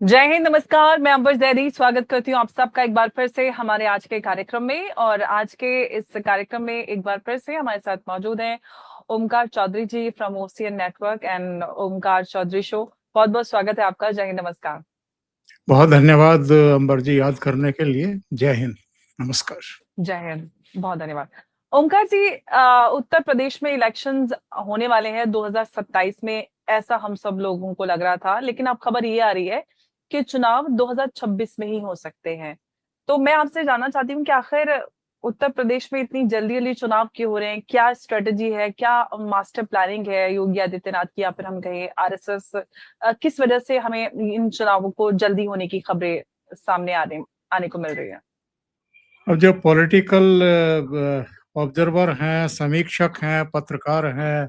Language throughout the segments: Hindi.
जय हिंद, नमस्कार। मैं अंबर जैदी स्वागत करती हूँ आप सबका एक बार फिर से हमारे आज के कार्यक्रम में। और आज के इस कार्यक्रम में एक बार फिर से हमारे साथ मौजूद हैं Omkar Chaudhary ji from ocean network and Omkar Chaudhary show. बहुत बहुत स्वागत है आपका। जय हिंद, नमस्कार। बहुत धन्यवाद अंबर जी, याद करने के लिए। जय हिंद, नमस्कार। जय हिंद, बहुत धन्यवाद। ओमकार जी, उत्तर प्रदेश में इलेक्शंस होने वाले हैं 2027 में, ऐसा हम सब लोगों को लग रहा था, लेकिन अब खबर ये आ रही है कि चुनाव 2026 में ही हो सकते हैं। तो मैं आपसे जानना चाहती हूँ कि आखिर उत्तर प्रदेश में इतनी जल्दी जल्दी चुनाव क्यों हो रहे हैं? क्या स्ट्रेटजी है, क्या मास्टर प्लानिंग है योगी आदित्यनाथ की, या फिर हम कहें आरएसएस? किस वजह से हमें इन चुनावों को जल्दी होने की खबरें सामने आने को मिल रही है? अब जो पॉलिटिकल ऑब्जर्वर हैं, समीक्षक हैं, पत्रकार हैं,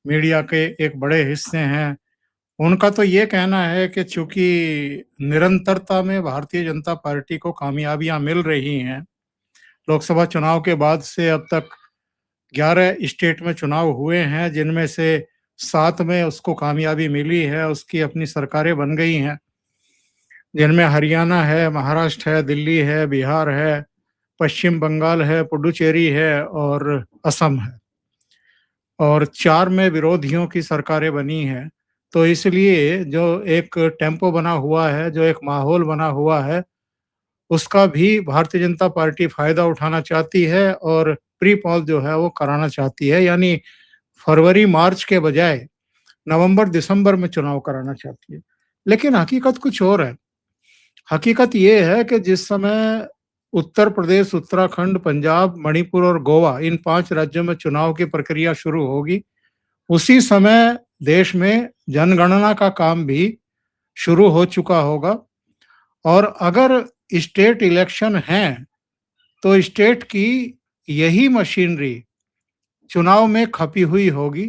मीडिया के एक बड़े हिस्से हैं, उनका तो ये कहना है कि चूंकि निरंतरता में भारतीय जनता पार्टी को कामयाबियां मिल रही हैं, लोकसभा चुनाव के बाद से अब तक 11 स्टेट में चुनाव हुए हैं, जिनमें से 7 में उसको कामयाबी मिली है, उसकी अपनी सरकारें बन गई हैं, जिनमें हरियाणा है, महाराष्ट्र है, दिल्ली है, बिहार है, पश्चिम बंगाल है, पुडुचेरी है और असम है। और 4 में विरोधियों की सरकारें बनी हैं। तो इसलिए जो एक टेम्पो बना हुआ है, जो एक माहौल बना हुआ है, उसका भी भारतीय जनता पार्टी फायदा उठाना चाहती है और प्री पोल जो है वो कराना चाहती है, यानी फरवरी मार्च के बजाय नवंबर दिसंबर में चुनाव कराना चाहती है। लेकिन हकीकत कुछ और है। हकीकत ये है कि जिस समय उत्तर प्रदेश, उत्तराखंड, पंजाब, मणिपुर और गोवा, इन 5 राज्यों में चुनाव की प्रक्रिया शुरू होगी, उसी समय देश में जनगणना का काम भी शुरू हो चुका होगा। और अगर स्टेट इलेक्शन हैं, तो स्टेट की यही मशीनरी चुनाव में खपी हुई होगी,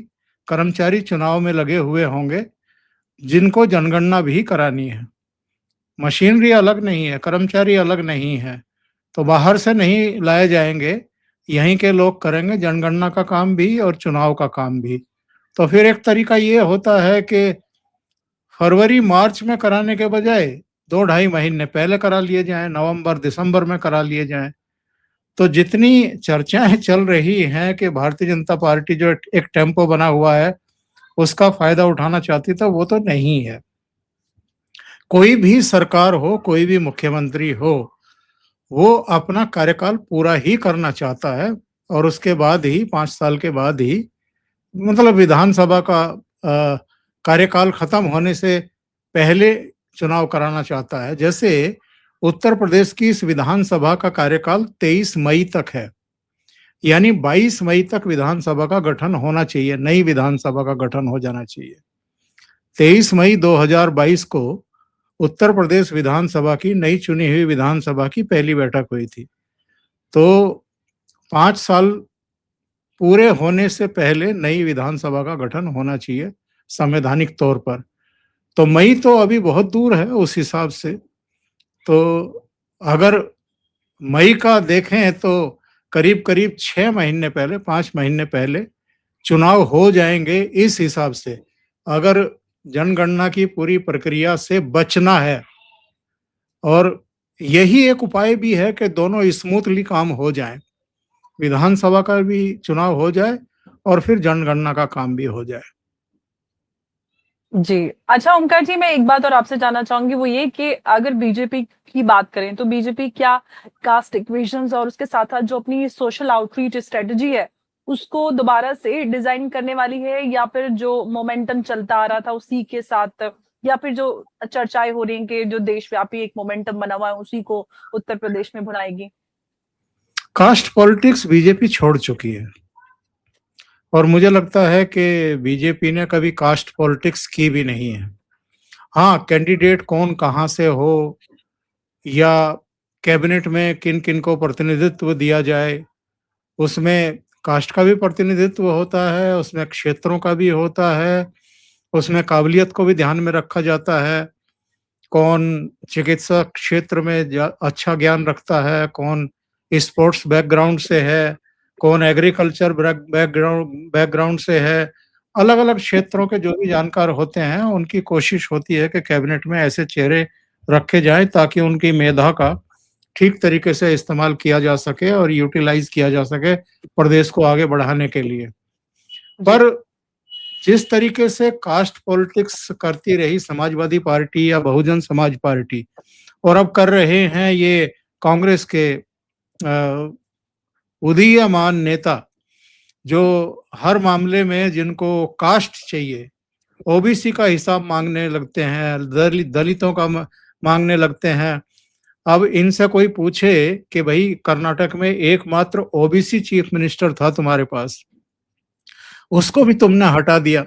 कर्मचारी चुनाव में लगे हुए होंगे, जिनको जनगणना भी करानी है। मशीनरी अलग नहीं है, कर्मचारी अलग नहीं है, तो बाहर से नहीं लाए जाएंगे, यहीं के लोग करेंगे जनगणना का काम भी और चुनाव का काम भी। तो फिर एक तरीका ये होता है कि फरवरी मार्च में कराने के बजाय 2 ढाई महीने पहले करा लिए जाएं, नवंबर दिसंबर में करा लिए जाएं। तो जितनी चर्चाएं चल रही हैं कि भारतीय जनता पार्टी जो एक टेम्पो बना हुआ है उसका फायदा उठाना चाहती, तो वो तो नहीं है। कोई भी सरकार हो, कोई भी मुख्यमंत्री हो, वो अपना कार्यकाल पूरा ही करना चाहता है और उसके बाद ही 5 साल के बाद ही, मतलब विधानसभा का कार्यकाल खत्म होने से पहले चुनाव कराना चाहता है। जैसे उत्तर प्रदेश की इस विधानसभा का कार्यकाल 23 मई तक है, यानी 22 मई तक विधानसभा का गठन होना चाहिए, नई विधानसभा का गठन हो जाना चाहिए। 23 मई 2022 को उत्तर प्रदेश विधानसभा की, नई चुनी हुई विधानसभा की पहली बैठक हुई थी। तो 5 साल पूरे होने से पहले नई विधानसभा का गठन होना चाहिए संवैधानिक तौर पर। तो मई तो अभी बहुत दूर है उस हिसाब से। तो अगर मई का देखें तो करीब करीब 6 महीने पहले, 5 महीने पहले चुनाव हो जाएंगे। इस हिसाब से अगर जनगणना की पूरी प्रक्रिया से बचना है, और यही एक उपाय भी है कि दोनों स्मूथली काम हो जाए, विधानसभा का भी चुनाव हो जाए और फिर जनगणना का काम भी हो जाए। जी। अच्छा ओमकार जी, मैं एक बात और आपसे जानना चाहूंगी, वो ये कि अगर बीजेपी की बात करें तो बीजेपी क्या कास्ट इक्वेशंस और उसके साथ साथ जो अपनी सोशल आउटरीच स्ट्रेटजी है उसको दोबारा से डिजाइन करने वाली है, या फिर जो मोमेंटम चलता आ रहा था उसी के साथ, या फिर जो चर्चाएं हो रही हैं कि जो देशव्यापी एक मोमेंटम बना हुआ है उसी को उत्तर प्रदेश में भुनाएगी? कास्ट पॉलिटिक्स बीजेपी छोड़ चुकी है और मुझे लगता है कि बीजेपी ने कभी कास्ट पॉलिटिक्स की भी नहीं है। हाँ, कैंडिडेट कौन कहाँ से हो, या कैबिनेट में किन किन को प्रतिनिधित्व दिया जाए, उसमें कास्ट का भी प्रतिनिधित्व होता है, उसमें क्षेत्रों का भी होता है, उसमें काबिलियत को भी ध्यान में रखा जाता है। कौन चिकित्सा क्षेत्र में अच्छा ज्ञान रखता है, कौन स्पोर्ट्स बैकग्राउंड से है, कौन एग्रीकल्चर बैकग्राउंड से है, अलग अलग क्षेत्रों के जो भी जानकार होते हैं उनकी कोशिश होती है कि कैबिनेट में ऐसे चेहरे रखे जाएं ताकि उनकी मेधा का ठीक तरीके से इस्तेमाल किया जा सके और यूटिलाइज किया जा सके प्रदेश को आगे बढ़ाने के लिए। जी। पर जिस तरीके से कास्ट पॉलिटिक्स करती रही समाजवादी पार्टी या बहुजन समाज पार्टी, और अब कर रहे हैं ये कांग्रेस के उदीयमान नेता, जो हर मामले में जिनको कास्ट चाहिए, ओबीसी का हिसाब मांगने लगते हैं, दलितों का मांगने लगते हैं। अब इनसे कोई पूछे कि भाई कर्नाटक में एकमात्र ओबीसी चीफ मिनिस्टर था तुम्हारे पास, उसको भी तुमने हटा दिया,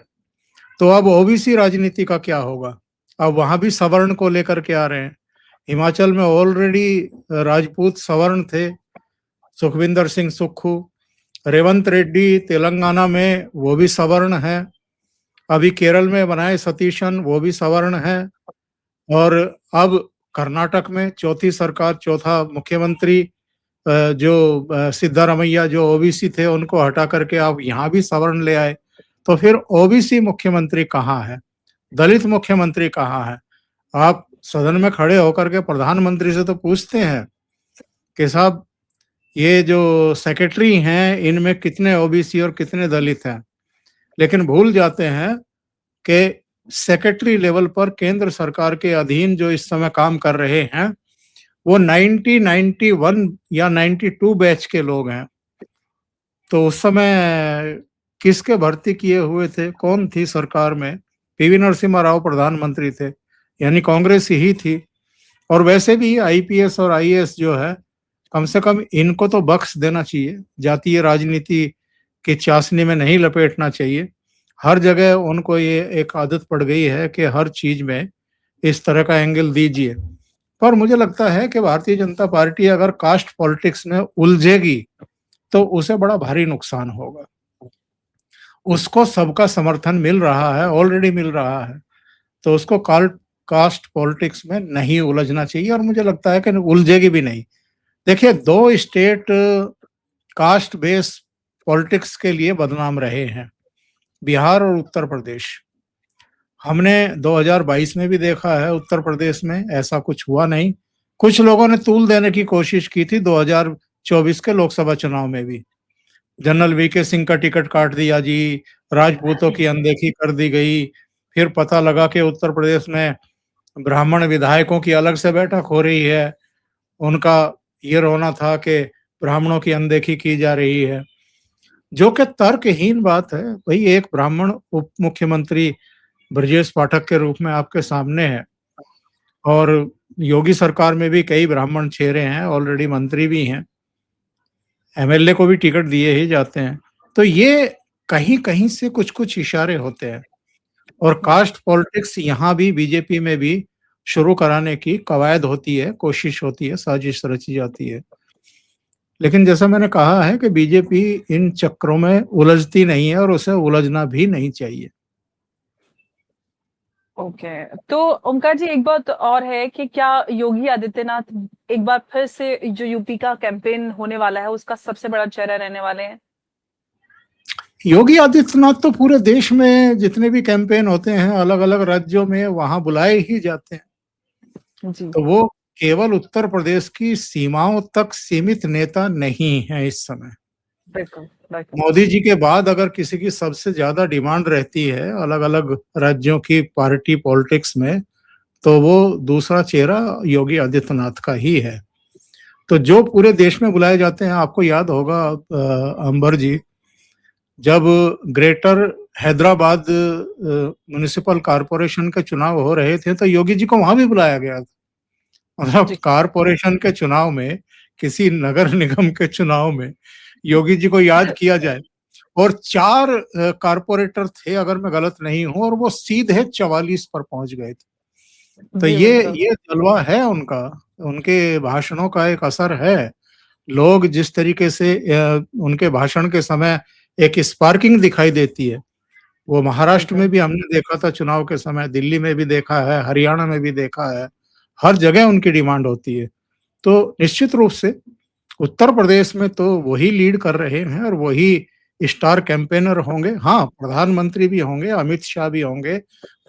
तो अब ओबीसी राजनीति का क्या होगा? अब वहां भी सवर्ण को लेकर के आ रहे हैं। हिमाचल में ऑलरेडी राजपूत सवर्ण थे, सुखविंदर सिंह सुक्खू। रेवंत रेड्डी तेलंगाना में वो भी सवर्ण है। अभी केरल में बनाए सतीशन, वो भी सवर्ण है। और अब कर्नाटक में चौथी सरकार, चौथा मुख्यमंत्री जो सिद्धारमैया जो ओबीसी थे उनको हटा करके आप यहाँ भी सवर्ण ले आए। तो फिर ओबीसी मुख्यमंत्री कहाँ है? दलित मुख्यमंत्री कहाँ है? आप सदन में खड़े होकर के प्रधानमंत्री से तो पूछते हैं कि साहब ये जो सेक्रेटरी हैं इनमें कितने ओबीसी और कितने दलित हैं, लेकिन भूल जाते हैं कि सेक्रेटरी लेवल पर केंद्र सरकार के अधीन जो इस समय काम कर रहे हैं वो 1991 या 92 बैच के लोग हैं। तो उस समय किसके भर्ती किए हुए थे? कौन थी सरकार में? पीवी नरसिम्हा राव प्रधानमंत्री थे, यानी कांग्रेस ही थी। और वैसे भी आईपीएस और आईएएस जो है, कम से कम इनको तो बख्श देना चाहिए, जातीय राजनीति की चाशनी में नहीं लपेटना चाहिए। हर जगह उनको ये एक आदत पड़ गई है कि हर चीज में इस तरह का एंगल दीजिए। पर मुझे लगता है कि भारतीय जनता पार्टी अगर कास्ट पॉलिटिक्स में उलझेगी तो उसे बड़ा भारी नुकसान होगा। उसको सबका समर्थन मिल रहा है, ऑलरेडी मिल रहा है, तो उसको कास्ट पॉलिटिक्स में नहीं उलझना चाहिए, और मुझे लगता है कि उलझेगी भी नहीं। देखिए, दो स्टेट कास्ट बेस पॉलिटिक्स के लिए बदनाम रहे हैं, बिहार और उत्तर प्रदेश। हमने 2022 में भी देखा है, उत्तर प्रदेश में ऐसा कुछ हुआ नहीं। कुछ लोगों ने तूल देने की कोशिश की थी 2024 के लोकसभा चुनाव में भी। जनरल वीके सिंह का टिकट काट दिया जी, राजपूतों की अनदेखी कर दी गई। फिर पता लगा कि उत्तर प्रदेश में ब्राह्मण विधायकों की अलग से बैठक हो रही है, उनका ये रोना था कि ब्राह्मणों की अनदेखी की जा रही है, जो कि तर्कहीन बात है। भाई, एक ब्राह्मण उप मुख्यमंत्री ब्रजेश पाठक के रूप में आपके सामने है, और योगी सरकार में भी कई ब्राह्मण चेहरे हैं, ऑलरेडी मंत्री भी हैं, एमएलए को भी टिकट दिए ही जाते हैं। तो ये कहीं कहीं से कुछ कुछ इशारे होते हैं, और कास्ट पॉलिटिक्स यहाँ भी बीजेपी में भी शुरू कराने की कवायद होती है, कोशिश होती है, साजिश रची जाती है। लेकिन जैसा मैंने कहा है कि बीजेपी इन चक्रों में उलझती नहीं है और उसे उलझना भी नहीं चाहिए। ओके, तो ओमकार जी, एक बात और है कि क्या योगी आदित्यनाथ एक बार फिर से जो यूपी का कैंपेन होने वाला है उसका सबसे बड़ा चेहरा रहने वाले हैं? योगी आदित्यनाथ तो पूरे देश में जितने भी कैंपेन होते हैं अलग अलग राज्यों में, वहां बुलाए ही जाते हैं। जी। तो वो केवल उत्तर प्रदेश की सीमाओं तक सीमित नेता नहीं है इस समय। बिल्कुल बिल्कुल। मोदी जी के बाद अगर किसी की सबसे ज्यादा डिमांड रहती है अलग अलग राज्यों की पार्टी पॉलिटिक्स में, तो वो दूसरा चेहरा योगी आदित्यनाथ का ही है। तो जो पूरे देश में बुलाए जाते हैं, आपको याद होगा अंबर जी, जब ग्रेटर हैदराबाद म्युनिसिपल कॉरपोरेशन के चुनाव हो रहे थे तो योगी जी को वहां भी बुलाया गया था। मतलब जी। कॉरपोरेशन के चुनाव में, किसी नगर निगम के चुनाव में योगी जी को याद किया जाए, और 4 कॉरपोरेटर थे अगर मैं गलत नहीं हूं, और वो सीधे 44 पर पहुंच गए थे। तो जी ये बिल्कुल। ये जलवा है उनका, उनके भाषणों का एक असर है। लोग जिस तरीके से उनके भाषण के समय एक स्पार्किंग दिखाई देती है, वो महाराष्ट्र में बिल्कुल भी हमने देखा था चुनाव के समय, दिल्ली में भी देखा है, हरियाणा में भी देखा है, हर जगह उनकी डिमांड होती है। तो निश्चित रूप से उत्तर प्रदेश में तो वही लीड कर रहे हैं और वही स्टार कैंपेनर होंगे। हाँ, प्रधानमंत्री भी होंगे, अमित शाह भी होंगे,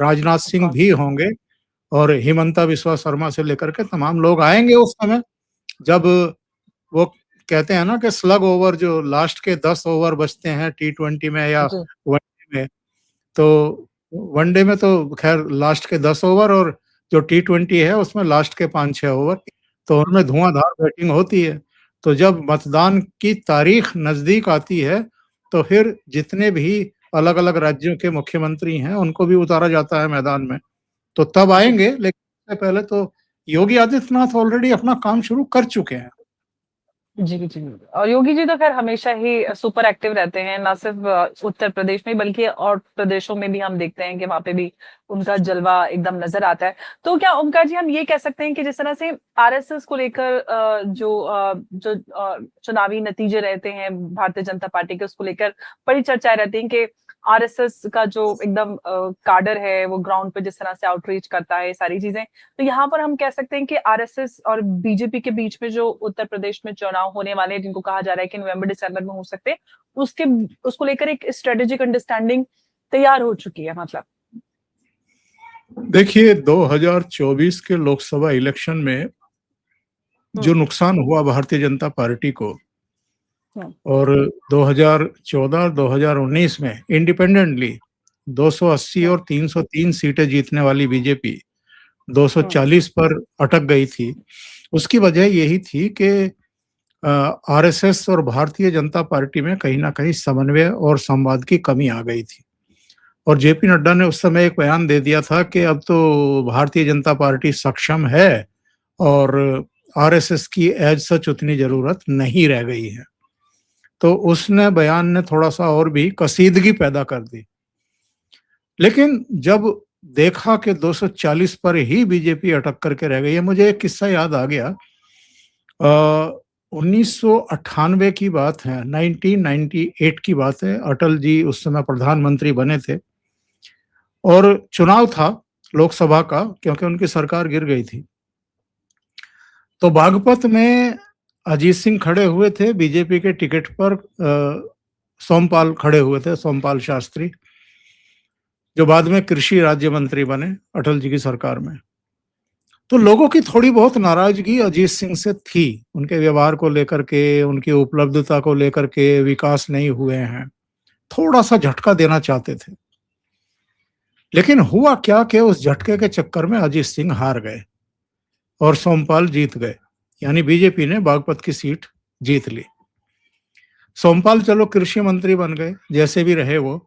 राजनाथ ऑफ सिंह कोर्स। भी होंगे और हिमंता बिस्वा शर्मा से लेकर के तमाम लोग आएंगे उस समय, जब वो कहते हैं ना कि स्लग ओवर, जो लास्ट के 10 ओवर बचते हैं टी20 में या जी। वनडे में, तो वनडे में तो खैर लास्ट के 10 ओवर, और जो टी20 है उसमें लास्ट के 5-6 ओवर, तो उनमें धुआंधार बैटिंग होती है। तो जब मतदान की तारीख नजदीक आती है तो फिर जितने भी अलग अलग राज्यों के मुख्यमंत्री हैं उनको भी उतारा जाता है मैदान में, तो तब जी। आएंगे। लेकिन उससे पहले तो योगी आदित्यनाथ ऑलरेडी अपना काम शुरू कर चुके हैं। जी, जी। और योगी जी तो ख़ैर हमेशा ही सुपर एक्टिव रहते हैं, ना सिर्फ़ उत्तर प्रदेश में बल्कि और प्रदेशों में भी हम देखते हैं कि वहाँ पे भी उनका जलवा एकदम नज़र आता है। तो क्या ओमकार जी हम ये कह सकते हैं कि जिस तरह से आरएसएस को लेकर चुनावी नतीजे रहते हैं भारतीय जनता पार्टी के, उसको लेकर बड़ी चर्चाएँ रहती हैं कि आरएसएस का जो एकदम काडर है वो ग्राउंड पे जिस तरह से आउटरीच करता है, सारी चीज़ें। तो यहाँ पर हम कह सकते हैं कि आरएसएस और बीजेपी के बीच में जो उत्तर प्रदेश में चुनाव होने वाले हैं, जिनको कहा जा रहा है कि नवंबर दिसंबर में हो सकते हैं, उसके उसको लेकर एक स्ट्रेटेजिक अंडरस्टैंडिंग तैयार हो चुकी है मतलब। देखिए, 2024 के लोकसभा इलेक्शन में जो हम्म। नुकसान हुआ भारतीय जनता पार्टी को, हम्म। और 2014 और 2019 में इंडिपेंडेंटली 280 हम्म। और 303 सीटें जीतने वाली बीजेपी हम्म। 240 पर अटक गई थी। उसकी वजह यही थी कि आरएसएस और भारतीय जनता पार्टी में कहीं ना कहीं समन्वय और संवाद की कमी आ गई थी। और जेपी नड्डा ने उस समय एक बयान दे दिया था कि अब तो भारतीय जनता पार्टी सक्षम है और आरएसएस की एज सच उतनी जरूरत नहीं रह गई है। तो उसने बयान ने थोड़ा सा और भी कसीदगी पैदा कर दी। लेकिन जब देखा कि 240 पर ही बीजेपी अटक करके रह गई है, मुझे एक किस्सा याद आ गया। 1998 की बात है, 1998 की बात है। अटल जी उस समय प्रधानमंत्री बने थे और चुनाव था लोकसभा का, क्योंकि उनकी सरकार गिर गई थी। तो बागपत में अजीत सिंह खड़े हुए थे बीजेपी के टिकट पर, सोमपाल खड़े हुए थे, सोमपाल शास्त्री, जो बाद में कृषि राज्य मंत्री बने अटल जी की सरकार में। तो लोगों की थोड़ी बहुत नाराजगी अजीत सिंह से थी, उनके व्यवहार को लेकर के, उनकी उपलब्धता को लेकर के, विकास नहीं हुए हैं, थोड़ा सा झटका देना चाहते थे। लेकिन हुआ क्या कि उस झटके के चक्कर में अजीत सिंह हार गए और सोमपाल जीत गए, यानी बीजेपी ने बागपत की सीट जीत ली। सोमपाल चलो कृषि मंत्री बन गए, जैसे भी रहे वो।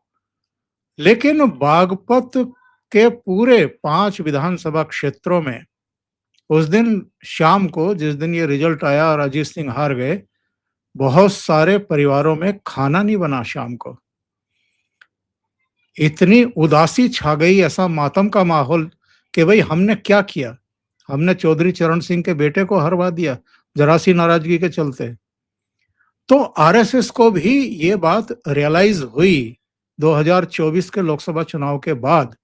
लेकिन बागपत के पूरे 5 विधानसभा क्षेत्रों में उस दिन शाम को, जिस दिन ये रिजल्ट आया और अजीत सिंह हार गए, बहुत सारे परिवारों में खाना नहीं बना शाम को। इतनी उदासी छा गई, ऐसा मातम का माहौल कि भाई हमने क्या किया, हमने चौधरी चरण सिंह के बेटे को हरवा दिया जरा सी नाराजगी के चलते। तो आरएसएस को भी ये बात रियलाइज हुई 2024 के लोकसभा चुनाव के बाद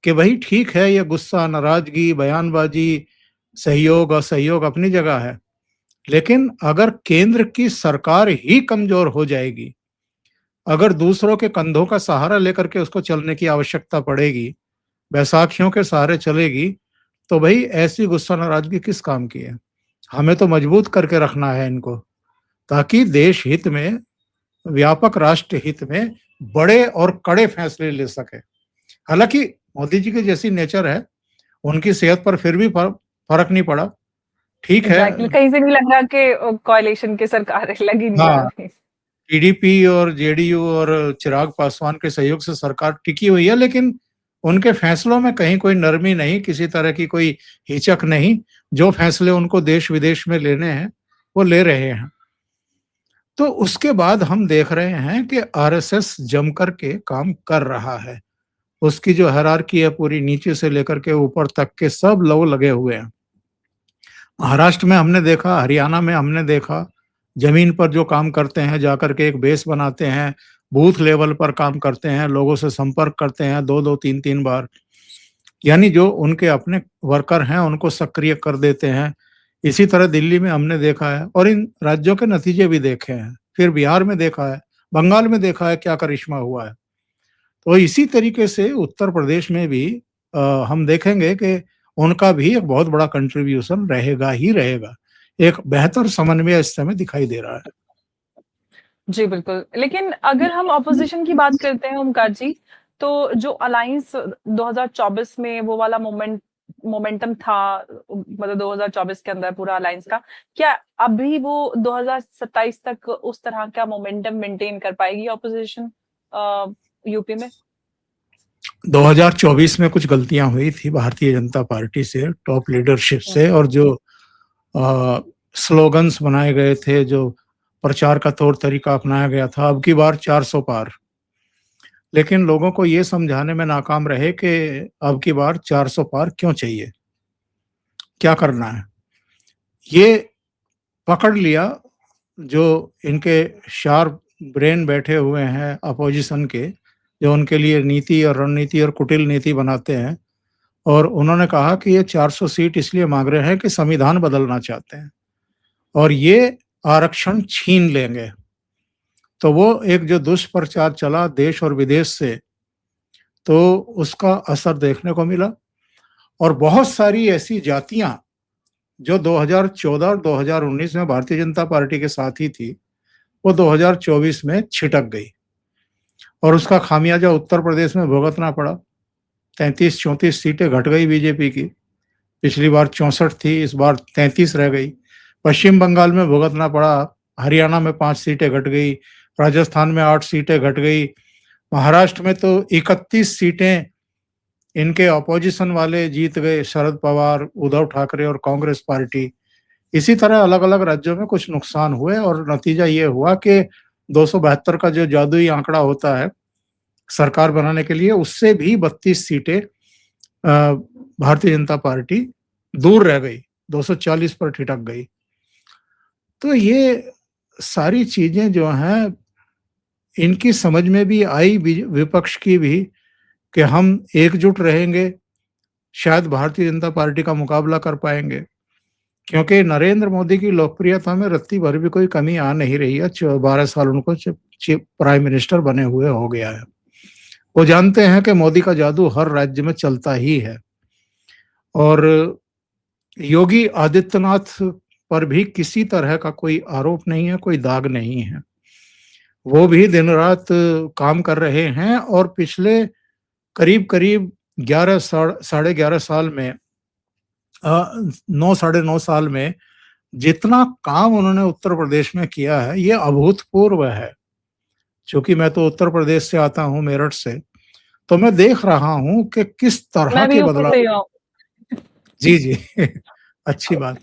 कि भाई ठीक है, ये गुस्सा, नाराजगी, बयानबाजी, सहयोग असहयोग अपनी जगह है, लेकिन अगर केंद्र की सरकार ही कमजोर हो जाएगी, अगर दूसरों के कंधों का सहारा लेकर के उसको चलने की आवश्यकता पड़ेगी, बैसाखियों के सहारे चलेगी, तो भाई ऐसी गुस्सा नाराजगी किस काम की है। हमें तो मजबूत करके रखना है इनको, ताकि देश हित में, व्यापक राष्ट्र हित में बड़े और कड़े फैसले ले सके। हालांकि मोदी जी की जैसी नेचर है, उनकी सेहत पर फिर भी फर्क नहीं पड़ा, ठीक है। एग्जैक्टली, कहीं से नहीं लग रहा कि कोalition की सरकार है, लगी नहीं है हाँ, अभी। टीडीपी और जेडीयू और चिराग पासवान के सहयोग से सरकार टिकी हुई है, लेकिन उनके फैसलों में कहीं कोई नरमी नहीं, किसी तरह की कोई हिचक नहीं। जो फैसले उनको देश विदेश में लेने हैं वो ले रहे हैं। तो उसके बाद हम देख रहे हैं कि आरएसएस जम करके काम कर रहा है। उसकी जो हायरार्की है पूरी, नीचे से लेकर के ऊपर तक के सब लोग लगे हुए हैं। महाराष्ट्र में हमने देखा, हरियाणा में हमने देखा, जमीन पर जो काम करते हैं, जाकर के एक बेस बनाते हैं, बूथ लेवल पर काम करते हैं, लोगों से संपर्क करते हैं 2-2 3-3 बार, यानी जो उनके अपने वर्कर हैं उनको सक्रिय कर देते हैं। इसी तरह दिल्ली में हमने देखा है और इन राज्यों के नतीजे भी देखे हैं, फिर बिहार में देखा है, बंगाल में देखा है क्या करिश्मा हुआ है। तो इसी तरीके से उत्तर प्रदेश में भी हम देखेंगे कि उनका भी एक बहुत बड़ा कंट्रीब्यूशन रहेगा ही रहेगा। एक बेहतर समन्वय इस समय दिखाई दे रहा है। जी, बिल्कुल। लेकिन अगर हम ऑपोज़िशन की बात करते हैं ओमकार जी, तो जो अलायंस 2024 में वो वाला मोमेंटम था, मतलब 2024 के अंदर पूरा अलायंस का, क्या अभी वो 2027 तक उस तरह का मोमेंटम मेंटेन कर पाएगी ऑपोज़िशन यूपी में? 2024 में कुछ गलतियां हुई थी भारतीय जनता पार्टी से, टॉप लीडरशिप से, और जो स्लोगन्स बनाए गए थे, जो प्रचार का तौर तरीका अपनाया गया था, अब की बार 400 पार। लेकिन लोगों को ये समझाने में नाकाम रहे कि अब की बार 400 पार क्यों चाहिए, क्या करना है। ये पकड़ लिया जो इनके शार्प ब्रेन बैठे हुए हैं अपोजिशन के, जो उनके लिए नीति और रणनीति और कुटिल नीति बनाते हैं, और उन्होंने कहा कि ये 400 सीट इसलिए मांग रहे हैं कि संविधान बदलना चाहते हैं और ये आरक्षण छीन लेंगे। तो वो एक जो दुष्प्रचार चला देश और विदेश से, तो उसका असर देखने को मिला। और बहुत सारी ऐसी जातियां जो 2014 और 2019 में भारतीय जनता पार्टी के साथ ही थी, वो 2024 में छिटक गई और उसका खामियाजा उत्तर प्रदेश में भुगतना पड़ा। 33-34 सीटें घट गई बीजेपी की। पिछली बार 64 थी, इस बार 33 रह गई। पश्चिम बंगाल में भुगतना पड़ा, हरियाणा में 5 सीटें घट गई, राजस्थान में 8 सीटें घट गई, महाराष्ट्र में तो 31 सीटें इनके ऑपोजिशन वाले जीत गए, शरद पवार, उद्धव ठाकरे और कांग्रेस पार्टी। इसी तरह अलग-अलग राज्यों में कुछ नुकसान हुए और नतीजा ये हुआ कि 272 का जो जादुई आंकड़ा होता है सरकार बनाने के लिए, उससे भी 32 सीटें भारतीय जनता पार्टी दूर रह गई, 240 पर ठिठक गई। तो ये सारी चीजें जो हैं, इनकी समझ में भी आई विपक्ष की भी कि हम एकजुट रहेंगे, शायद भारतीय जनता पार्टी का मुकाबला कर पाएंगे, क्योंकि नरेंद्र मोदी की लोकप्रियता में रत्ती भर भी कोई कमी आ नहीं रही है। 12 साल उनको चीफ प्राइम मिनिस्टर बने हुए हो गया है। वो जानते हैं कि मोदी का जादू हर राज्य में चलता ही है और योगी आदित्यनाथ पर भी किसी तरह का कोई आरोप नहीं है, कोई दाग नहीं है। वो भी दिन रात काम कर रहे हैं और पिछले करीब-करीब 11 साढ़े 11 साल में 9 साढ़े 9 साल में जितना काम उन्होंने उत्तर प्रदेश में किया है, ये अभूतपूर्व है। चूँकि मैं तो उत्तर प्रदेश से आता हूँ, मेरठ से, तो मैं देख रहा हूँ कि किस तरह मैं भी के यूपी बदलाव। से ही हूँ। जी, जी। अच्छी बात।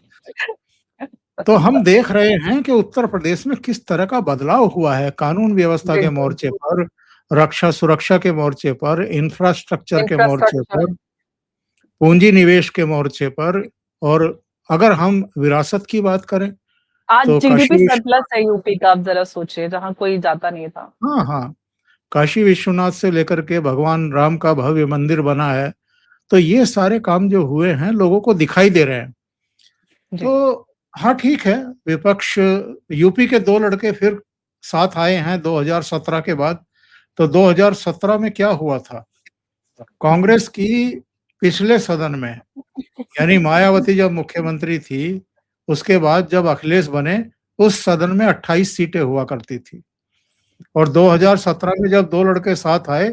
तो हम देख रहे हैं कि उत्तर प्रदेश में किस तरह का बदलाव हुआ है, कानून व्यवस्था के बिल्कुल, मोर्चे पर, रक्षा सुरक्षा के मोर्चे पर, इंफ्रास्ट्रक्चर के मोर्चे इंफ्रास्ट्रक्चर। पर, पूंजी निवेश के मोर्चे पर। और अगर हम विरासत की बात करें आज तो जीडीपी सरप्लस है यूपी का, आप ज़रा सोचिए, जहाँ कोई जाता नहीं था। हाँ, हाँ, काशी विश्वनाथ से लेकर के भगवान राम का भव्य मंदिर बना है। तो ये सारे काम जो हुए हैं, लोगों को दिखाई दे रहे हैं। जी। तो हाँ, ठीक है, विपक्ष, यूपी के 2 लड़के फिर साथ आए हैं 2017 के बाद। तो 2017 में क्या हुआ था? कांग्रेस की पिछले सदन में, यानी मायावती जब मुख्यमंत्री थी, उसके बाद जब अखिलेश बने, उस सदन में 28 सीटें हुआ करती थी। और 2017 में जब 2 लड़के साथ आए,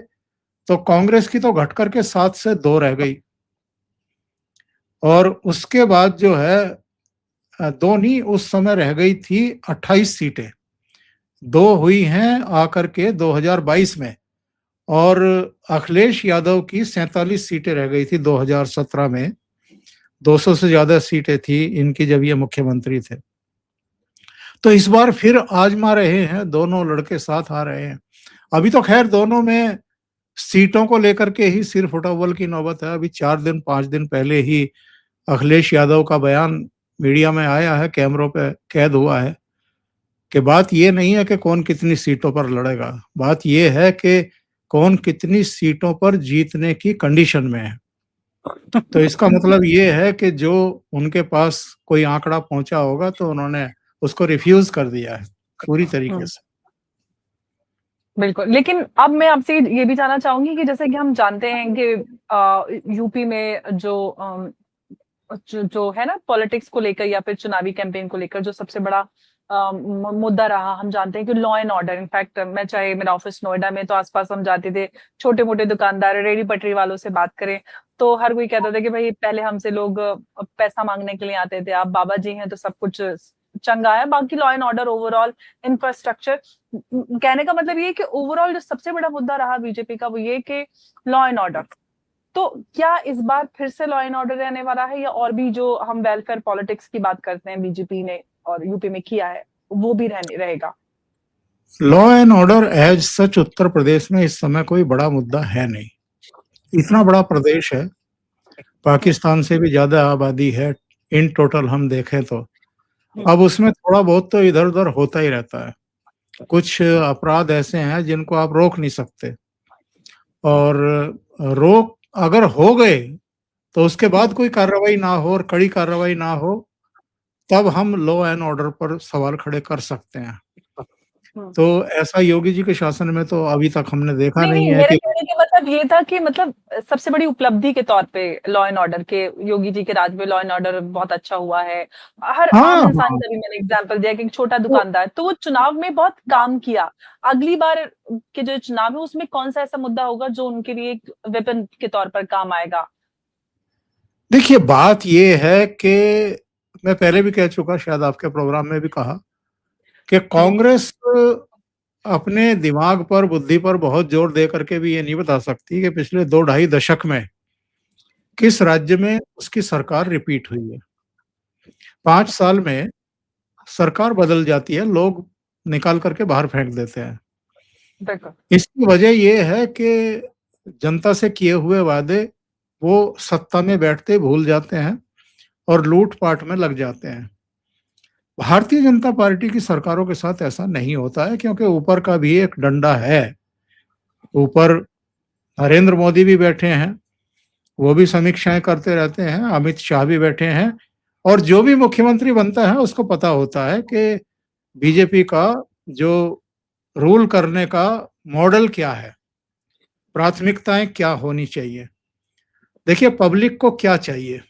तो कांग्रेस की तो घट कर के 7 से 2 रह गई। और उसके बाद जो है 2 नहीं, उस समय रह गई थी 28 सीटें। 2 हुई हैं आकर के 2022 में, और अखिलेश यादव की 47 सीटें रह गई थी 2017 में। 200 से ज्यादा सीटें थी इनकी जब ये मुख्यमंत्री थे। तो इस बार फिर आजमा रहे हैं, दोनों लड़के साथ आ रहे हैं। अभी तो खैर दोनों में सीटों को लेकर के ही सिर फुटअव्वल की नौबत है। अभी 4 दिन 5 दिन पहले ही अखिलेश यादव का बयान मीडिया में आया है, कैमरों पे कैद हुआ है, कि बात ये नहीं है कि कौन कितनी सीटों पर लड़ेगा, बात ये है कि कौन कितनी सीटों पर जीतने की कंडीशन में है। तो इसका मतलब ये है कि जो उनके पास कोई आंकड़ा पहुंचा होगा तो उन्होंने उसको रिफ्यूज कर दिया है पूरी तरीके हुँ। से। बिल्कुल, लेकिन अब मैं आपसे ये भी जानना चाहूंगी कि जैसे कि हम जानते हैं कि यूपी में जो है ना पॉलिटिक्स को लेकर या फिर चुनावी कैंपेन को लेकर जो सबसे बड़ा मुद्दा रहा, हम जानते हैं कि लॉ एंड ऑर्डर। इनफैक्ट मैं चाहे मेरा ऑफिस नोएडा में, तो आसपास हम जाते थे, छोटे मोटे दुकानदार, रेडी पटरी वालों से बात करें तो हर कोई कहता था कि भाई पहले हमसे लोग पैसा मांगने के लिए आते थे, आप बाबा जी हैं तो सब कुछ चंगा है। बाकी law and order, overall infrastructure, कहने का मतलब ये है कि ओवरऑल जो सबसे बड़ा मुद्दा रहा बीजेपी का वो ये कि लॉ एंड ऑर्डर। तो क्या इस बार फिर से लॉ एंड ऑर्डर रहने वाला है, या और भी जो हम वेलफेयर पॉलिटिक्स की बात करते हैं बीजेपी ने और यूपी में किया है वो भी रहेगा? Law and order as such Uttar Pradesh में इस समय कोई बड़ा मुद्दा है नहीं। इतना बड़ा प्रदेश है, पाकिस्तान से भी ज्यादा आबादी है इन टोटल हम देखें तो। अब उसमें थोड़ा बहुत तो इधर उधर होता ही रहता है। कुछ अपराध ऐसे हैं जिनको आप रोक नहीं सकते, और रोक अगर हो गए तो उसके बाद कोई कार्रवाई ना हो और कड़ी कार्रवाई ना हो, तब हम लॉ एंड ऑर्डर पर सवाल खड़े कर सकते हैं। तो ऐसा योगी जी के शासन में तो अभी तक हमने देखा नहीं नहीं नहीं, है मेरे कि कहने का मतलब ये था कि मतलब सबसे बड़ी उपलब्धि के तौर पे लॉ एंड ऑर्डर के, योगी जी के राज में लॉ एंड ऑर्डर बहुत अच्छा हुआ है। हर हाँ आम इंसान हाँ। का भी मैंने एग्जांपल दिया कि एक छोटा तो दुकानदार, तो वो चुनाव में बहुत काम किया। अगली बार के जो चुनाव है उसमें कौन सा ऐसा मुद्दा होगा जो उनके लिए एक वेपन के तौर पर काम आएगा? देखिए, बात ये है कि मैं पहले भी कह चुका, शायद आपके प्रोग्राम में भी कहा, कि कांग्रेस अपने दिमाग पर, बुद्धि पर बहुत जोर दे करके भी ये नहीं बता सकती कि पिछले 2 ढाई दशक में किस राज्य में उसकी सरकार रिपीट हुई है। 5 साल में सरकार बदल जाती है, लोग निकाल करके बाहर फेंक देते हैं। बिल्कुल। इसकी वजह ये है कि जनता से किए हुए वादे वो सत्ता में बैठते ही भूल जाते हैं और लूट-पाट में लग जाते हैं। भारतीय जनता पार्टी की सरकारों के साथ ऐसा नहीं होता है, क्योंकि ऊपर का भी एक डंडा है। ऊपर नरेंद्र मोदी भी बैठे हैं, वो भी समीक्षाएँ करते रहते हैं, अमित शाह भी बैठे हैं, और जो भी मुख्यमंत्री बनता है उसको पता होता है कि बीजेपी का जो रूल करने का मॉडल क्या है, प्राथमिकताएँ क्या होनी चाहिए। देखिए, पब्लिक को क्या चाहिए?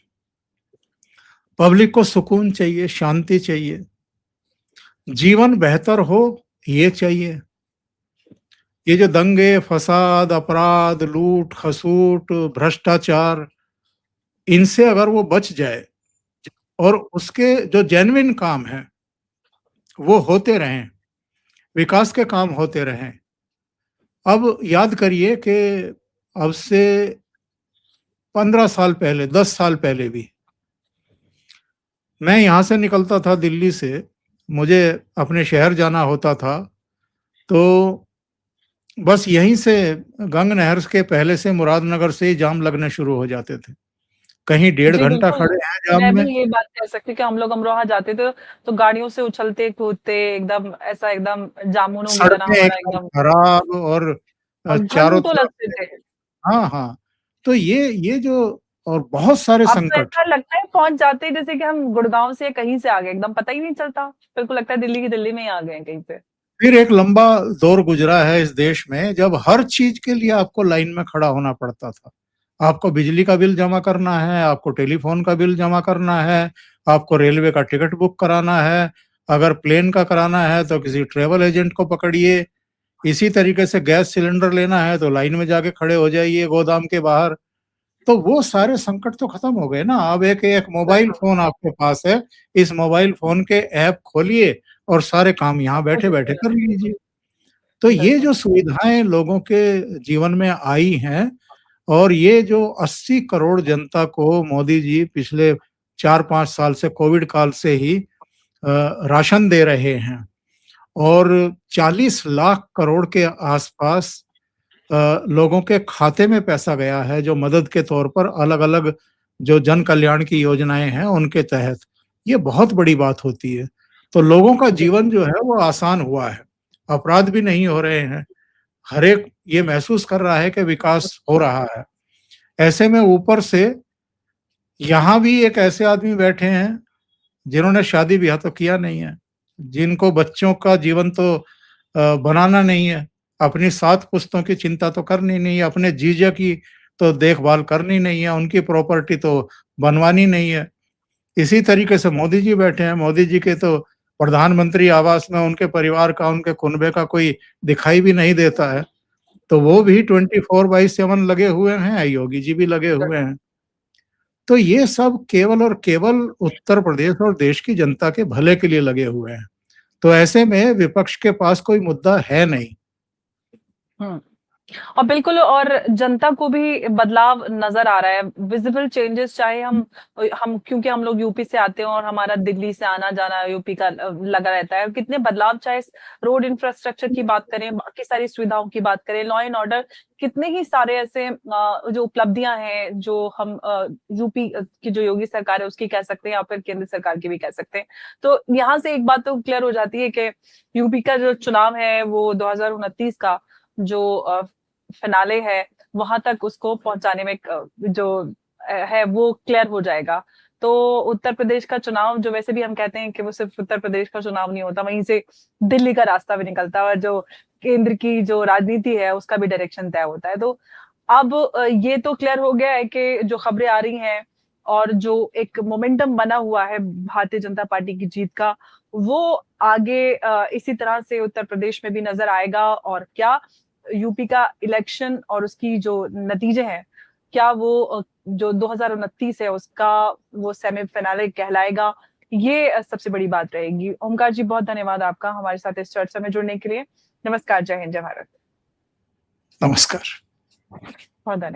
पब्लिक को सुकून चाहिए, शांति चाहिए, जीवन बेहतर हो, ये चाहिए। ये जो दंगे, फसाद, अपराध, लूट-खसूट, भ्रष्टाचार, इनसे अगर वो बच जाए और उसके जो जेन्युइन काम हैं, वो होते रहें, विकास के काम होते रहें। अब याद करिए कि अब से 15 साल पहले, 10 साल पहले भी मैं यहाँ से निकलता था दिल्ली से, मुझे अपने शहर जाना होता था, तो बस यहीं से गंग नहर के पहले से मुरादनगर से ही जाम लगने शुरू हो जाते थे। कहीं डेढ़ जी घंटा बिल्कुल, खड़े हैं जाम मैं भी में। ये बात कह सकती हूँ कि हम लोग अमरोहा जाते थे तो गाड़ियों से उछलते कूदते एकदम ऐसा, एकदम जामुनों की तरह सड़कें हमारा एकदम एकदम, खराब और और चारों घंटों तरफ लगते से। थे। हाँ, हाँ। तो ये जो, और बहुत सारे अब तो संकट। ऐसा लगता है पहुंच जाते हैं जैसे कि हम गुड़गांव से या कहीं से आ गए, एकदम पता ही नहीं चलता, बिल्कुल लगता है दिल्ली की दिल्ली में ही आ गए हैं कहीं पे। फिर एक लंबा दौर गुजरा है इस देश में जब हर चीज के लिए आपको लाइन में खड़ा होना पड़ता था। आपको बिजली का बिल जमा करना है, आपको टेलीफोन का बिल जमा करना है, आपको रेलवे का टिकट बुक कराना है, अगर प्लेन का कराना है तो किसी ट्रैवल एजेंट को पकड़िए, इसी तरीके से गैस सिलेंडर लेना है तो लाइन में जाके खड़े हो जाइए गोदाम के बाहर। तो वो सारे संकट तो खत्म हो गए ना। अब एक एक मोबाइल बिल्कुल। फोन आपके पास है, इस मोबाइल फोन के ऐप खोलिए और सारे काम यहाँ बैठे बैठे कर लीजिए। तो ये बिल्कुल। जो सुविधाएं लोगों के जीवन में आई हैं, और ये जो 80 करोड़ जनता को मोदी जी पिछले 4-5 साल से, कोविड काल से ही राशन दे रहे हैं, और 40 लाख करोड़ के आसपास लोगों के खाते में पैसा गया है जो मदद के तौर पर अलग-अलग जो जन कल्याण की योजनाएं हैं उनके तहत। ये बहुत बड़ी बात होती है। तो लोगों का जी। जीवन जो है वो आसान हुआ है। अपराध भी नहीं हो रहे हैं। हर एक ये महसूस कर रहा है कि विकास हो रहा है। ऐसे में ऊपर से यहाँ भी एक ऐसे आदमी बैठे हैं जिन्होंने शादी-ब्याह तो किया नहीं है, जिनको बच्चों का जीवन तो बनाना नहीं है। अपनी 7 पुश्तों की चिंता तो करनी नहीं है, अपने जीजा की तो देखभाल करनी नहीं है, उनकी प्रॉपर्टी तो बनवानी नहीं है। इसी तरीके से मोदी जी बैठे हैं, मोदी जी के तो प्रधानमंत्री आवास में उनके परिवार का, उनके कुनबे का कोई दिखाई भी नहीं देता है। तो वो भी 24/7 लगे हुए हैं, योगी जी भी लगे हुए हैं। तो ये सब केवल और केवल उत्तर प्रदेश और देश की जनता के भले के लिए लगे हुए हैं। तो ऐसे में विपक्ष के पास कोई मुद्दा है नहीं। हम्म। और बिल्कुल, और जनता को भी बदलाव नजर आ रहा है, विजिबल चेंजेस। चाहे हम क्योंकि हम लोग यूपी से आते हैं और हमारा दिल्ली से आना जाना यूपी का लगा रहता है, कितने बदलाव, चाहे रोड इंफ्रास्ट्रक्चर की बात करें, बाकी सारी सुविधाओं की बात करें, लॉ एंड ऑर्डर, कितने ही सारे ऐसे जो उपलब्धियां हैं जो हम यूपी की जो योगी सरकार है उसकी कह सकते हैं या फिर केंद्र सरकार की भी कह सकते हैं। तो यहाँ से एक बात तो क्लियर हो जाती है कि यूपी का जो चुनाव है वो 2029 का जो फिनाले है वहां तक उसको पहुंचाने में जो है वो क्लियर हो जाएगा। तो उत्तर प्रदेश का चुनाव, जो वैसे भी हम कहते हैं कि वो सिर्फ उत्तर प्रदेश का चुनाव नहीं होता, वहीं से दिल्ली का रास्ता भी निकलता है और जो केंद्र की जो राजनीति है उसका भी डायरेक्शन तय होता है। तो अब ये तो क्लियर हो गया है कि जो खबरें आ रही हैं और जो एक मोमेंटम बना हुआ है भारतीय जनता पार्टी की जीत का, वो आगे इसी तरह से उत्तर प्रदेश में भी नजर आएगा। और क्या यूपी का इलेक्शन और उसकी जो नतीजे हैं, क्या वो जो 2029 है उसका वो सेमीफाइनल कहलाएगा, ये सबसे बड़ी बात रहेगी। ओमकार जी, बहुत धन्यवाद आपका हमारे साथ इस चर्चा में जुड़ने के लिए। नमस्कार, जय हिंद, जय भारत। नमस्कार। बहुत धन्यवाद।